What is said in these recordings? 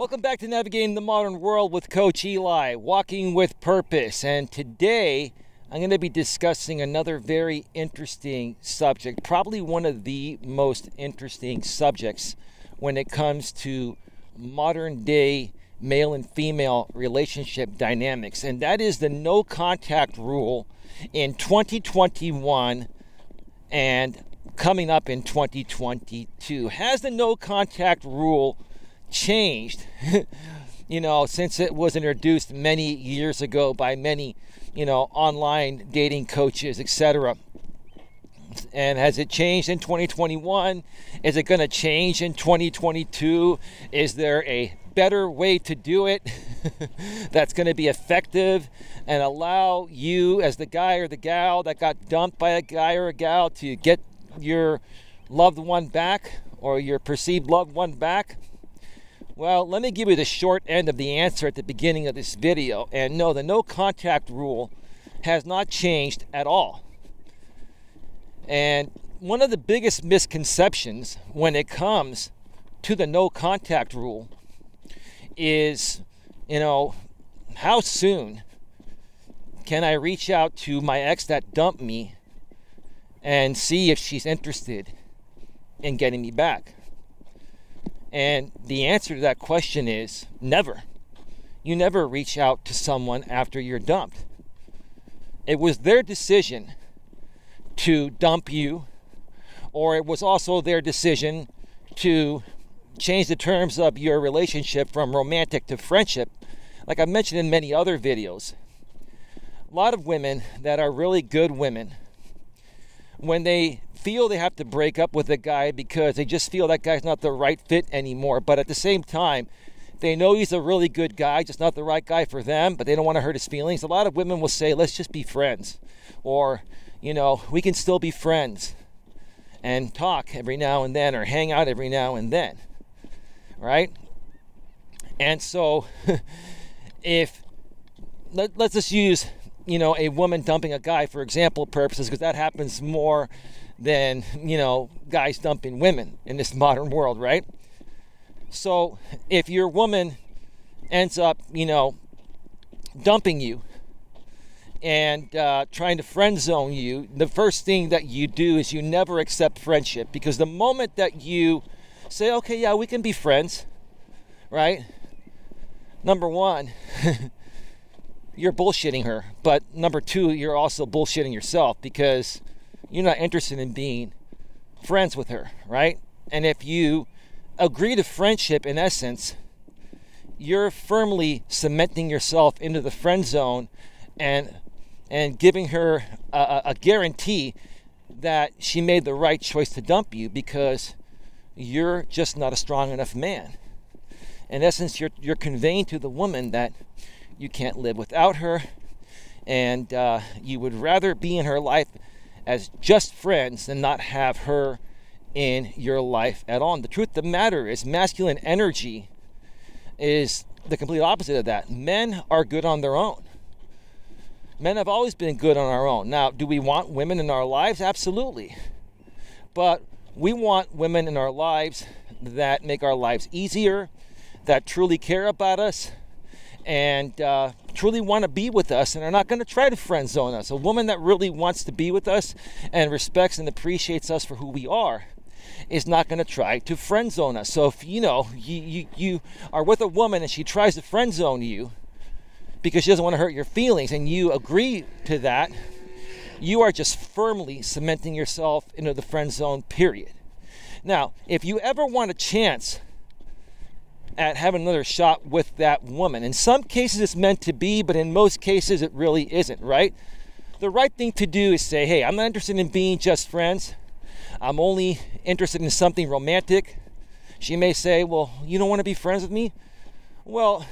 Welcome back to Navigating the Modern World with Coach Eli, walking with purpose. And today I'm going to be discussing another very interesting subject, probably one of the most interesting subjects when it comes to modern day male and female relationship dynamics. And that is the no contact rule in 2021 and coming up in 2022. Has the no contact rule changed, since it was introduced many years ago by many, online dating coaches, etc.? And has it changed in 2021? Is it going to change in 2022? Is there a better way to do it that's going to be effective and allow you as the guy or the gal that got dumped by a guy or a gal to get your loved one back or your perceived loved one back? Well, let me give you the short end of the answer at the beginning of this video. And no, the no contact rule has not changed at all. And one of the biggest misconceptions when it comes to the no contact rule is, how soon can I reach out to my ex that dumped me and see if she's interested in getting me back? And the answer to that question is never. You never reach out to someone after you're dumped. It was their decision to dump you, or it was also their decision to change the terms of your relationship from romantic to friendship. Like I mentioned in many other videos, a lot of women that are really good women, when they feel they have to break up with a guy because they just feel that guy's not the right fit anymore, but at the same time they know he's a really good guy, just not the right guy for them, but they don't want to hurt his feelings. A lot of women will say, let's just be friends, or we can still be friends and talk every now and then, or hang out every now and then, right? And so let's just use a woman dumping a guy for example purposes, because that happens more than guys dumping women in this modern world, right? So if your woman ends up dumping you and trying to friend zone you, the first thing that you do is you never accept friendship, because the moment that you say, okay, yeah, we can be friends, right? Number one, you're bullshitting her, but number two, you're also bullshitting yourself, because you're not interested in being friends with her, right? And if you agree to friendship, in essence, you're firmly cementing yourself into the friend zone and giving her a guarantee that she made the right choice to dump you, because you're just not a strong enough man. In essence, you're conveying to the woman that you can't live without her, and you would rather be in her life as just friends than not have her in your life at all. And the truth of the matter is, masculine energy is the complete opposite of that. Men are good on their own. Men have always been good on our own. Now, do we want women in our lives? Absolutely. But we want women in our lives that make our lives easier, that truly care about us, and truly want to be with us, and are not going to try to friend zone us. A woman that really wants to be with us and respects and appreciates us for who we are is not going to try to friend zone us. So if you are with a woman and she tries to friend zone you because she doesn't want to hurt your feelings, and you agree to that, you are just firmly cementing yourself into the friend zone, period. Now, if you ever want a chance at having another shot with that woman, in some cases it's meant to be, but in most cases it really isn't, right? The right thing to do is say, hey, I'm not interested in being just friends. I'm only interested in something romantic. She may say, well, you don't want to be friends with me? Well,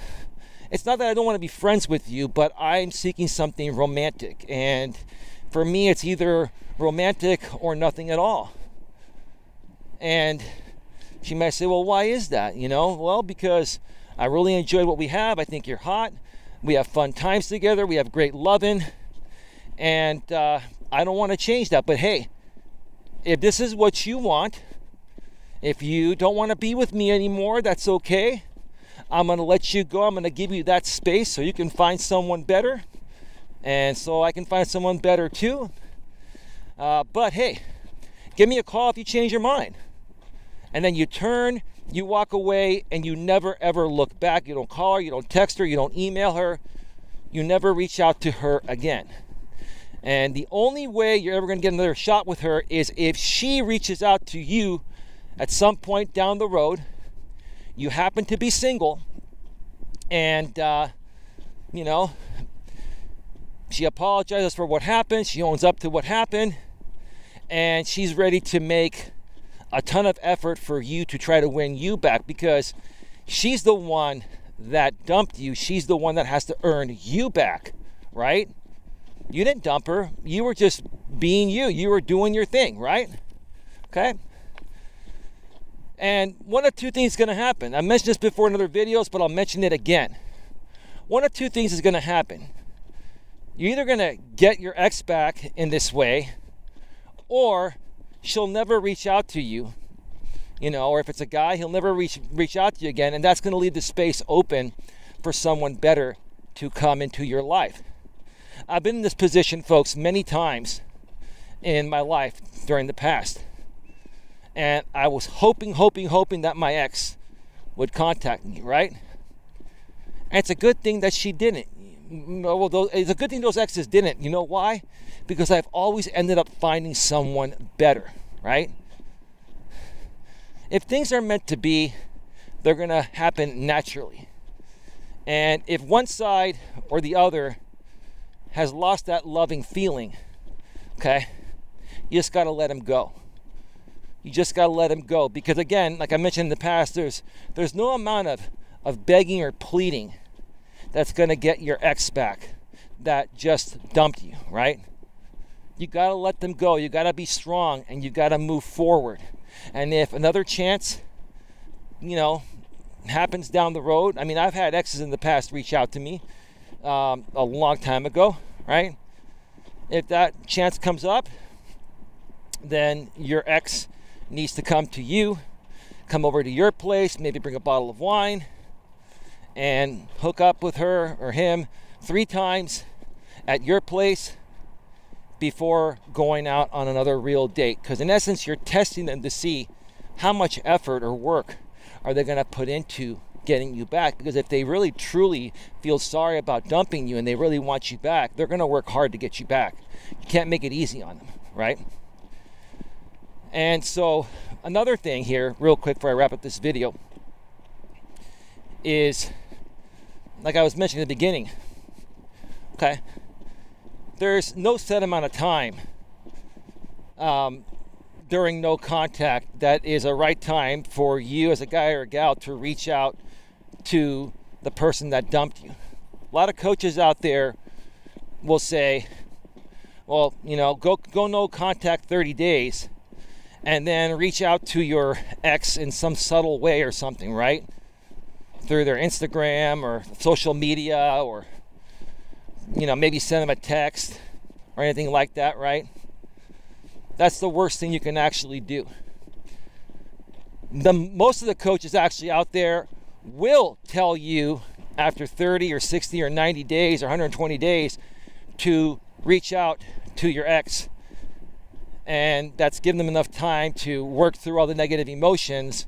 it's not that I don't want to be friends with you, but I'm seeking something romantic. And for me, it's either romantic or nothing at all. And she might say, well, why is that? Well, because I really enjoyed what we have. I think you're hot. We have fun times together. We have great loving. And I don't want to change that. But hey, if this is what you want, if you don't want to be with me anymore, that's okay. I'm going to let you go. I'm going to give you that space so you can find someone better. And so I can find someone better too. But hey, give me a call if you change your mind. And then you turn, you walk away, and you never ever look back. You don't call her, you don't text her, you don't email her. You never reach out to her again. And the only way you're ever going to get another shot with her is if she reaches out to you at some point down the road. You happen to be single, and she apologizes for what happened. She owns up to what happened, and she's ready to make a ton of effort for you to try to win you back, because she's the one that dumped you. She's the one that has to earn you back, right? You didn't dump her. You were just being you. You were doing your thing, right? Okay? And one of two things is going to happen. I mentioned this before in other videos, but I'll mention it again. One of two things is going to happen. You're either going to get your ex back in this way, or she'll never reach out to you. Or if it's a guy, he'll never reach out to you again, and that's going to leave the space open for someone better to come into your life. I've been in this position, folks, many times in my life during the past. And I was hoping that my ex would contact me, right? And it's a good thing that she didn't. It's a good thing those exes didn't. You know why? Because I've always ended up finding someone better, right? If things are meant to be, they're going to happen naturally. And if one side or the other has lost that loving feeling, okay, you just got to let him go. You just got to let him go. Because again, like I mentioned in the past, there's no amount of begging or pleading that's going to get your ex back that just dumped you, right? You got to let them go. You got to be strong, and you got to move forward. And if another chance, happens down the road, I mean, I've had exes in the past reach out to me a long time ago, right? If that chance comes up, then your ex needs to come to you, come over to your place, maybe bring a bottle of wine, and hook up with her or him 3 times at your place before going out on another real date. Because in essence, you're testing them to see how much effort or work are they going to put into getting you back. Because if they really truly feel sorry about dumping you and they really want you back, they're going to work hard to get you back. You can't make it easy on them, right? And so another thing here, real quick before I wrap up this video, is, like I was mentioning at the beginning, okay, there's no set amount of time during no contact that is a right time for you as a guy or a gal to reach out to the person that dumped you. A lot of coaches out there will say, well, go no contact 30 days and then reach out to your ex in some subtle way or something, right? Through their Instagram or social media, or maybe send them a text or anything like that, right? That's the worst thing you can actually do. Most of the coaches actually out there will tell you after 30 or 60 or 90 days or 120 days to reach out to your ex. And that's giving them enough time to work through all the negative emotions,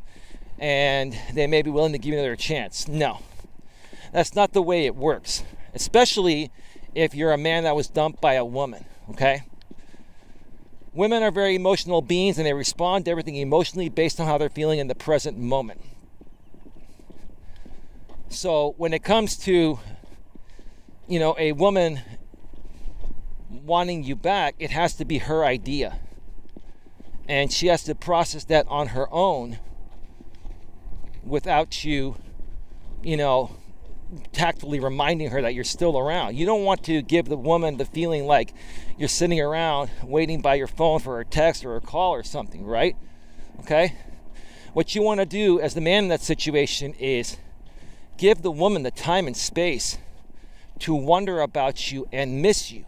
and they may be willing to give you another chance. No, that's not the way it works, especially if you're a man that was dumped by a woman, okay? Women are very emotional beings, and they respond to everything emotionally based on how they're feeling in the present moment. So when it comes to, a woman wanting you back, it has to be her idea. And she has to process that on her own without you, tactfully reminding her that you're still around. You don't want to give the woman the feeling like you're sitting around waiting by your phone for a text or a call or something, right? Okay? What you want to do as the man in that situation is give the woman the time and space to wonder about you and miss you.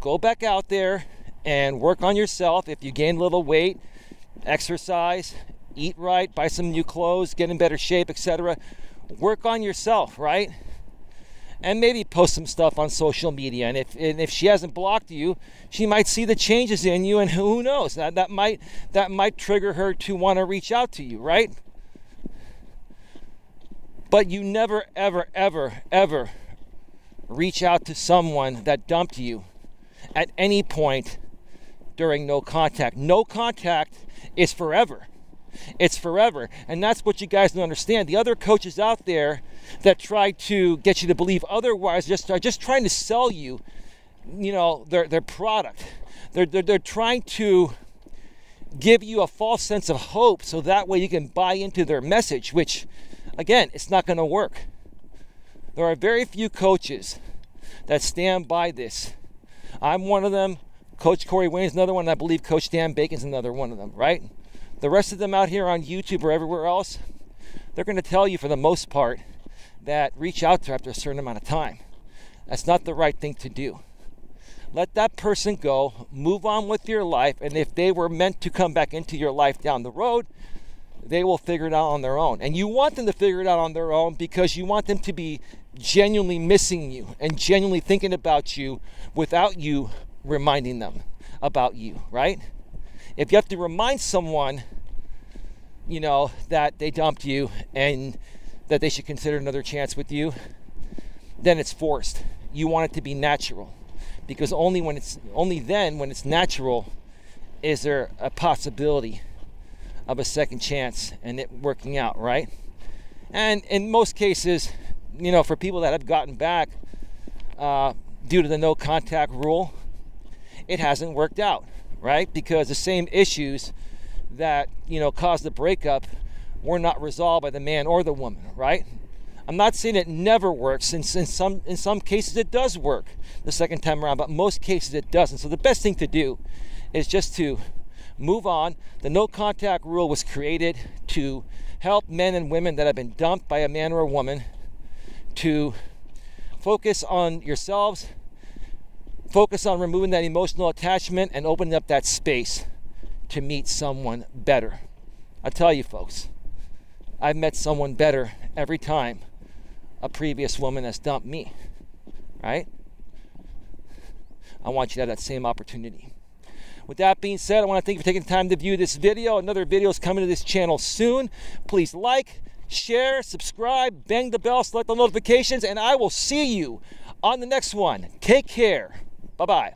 Go back out there and work on yourself. If you gain a little weight, exercise, eat right, buy some new clothes, get in better shape, etc. work on yourself, right? And maybe post some stuff on social media. And if she hasn't blocked you, she might see the changes in you, and who knows? That might trigger her to want to reach out to you, right? But you never, ever, ever, ever reach out to someone that dumped you at any point during no contact. No contact is forever. It's forever. And that's what you guys don't understand. The other coaches out there that try to get you to believe otherwise are just trying to sell you, their product. They're trying to give you a false sense of hope so that way you can buy into their message, which, again, it's not going to work. There are very few coaches that stand by this. I'm one of them. Coach Corey Wayne's another one. And I believe Coach Dan Bacon's another one of them, right? The rest of them out here on YouTube or everywhere else, they're going to tell you for the most part that reach out to her after a certain amount of time. That's not the right thing to do. Let that person go, move on with your life, and if they were meant to come back into your life down the road, they will figure it out on their own. And you want them to figure it out on their own because you want them to be genuinely missing you and genuinely thinking about you without you reminding them about you, right? If you have to remind someone, that they dumped you and that they should consider another chance with you, then it's forced. You want it to be natural, because only then when it's natural is there a possibility of a second chance and it working out, right? And in most cases, for people that have gotten back due to the no contact rule, it hasn't worked out, right? Because the same issues that caused the breakup were not resolved by the man or the woman, right? I'm not saying it never works. In some cases it does work the second time around, but most cases it doesn't. So the best thing to do is just to move on. The no contact rule was created to help men and women that have been dumped by a man or a woman to focus on yourselves, focus on removing that emotional attachment and opening up that space to meet someone better. I tell you, folks, I've met someone better every time a previous woman has dumped me, right? I want you to have that same opportunity. With that being said, I want to thank you for taking the time to view this video. Another video is coming to this channel soon. Please like, share, subscribe, bang the bell, select the notifications, and I will see you on the next one. Take care. Bye-bye.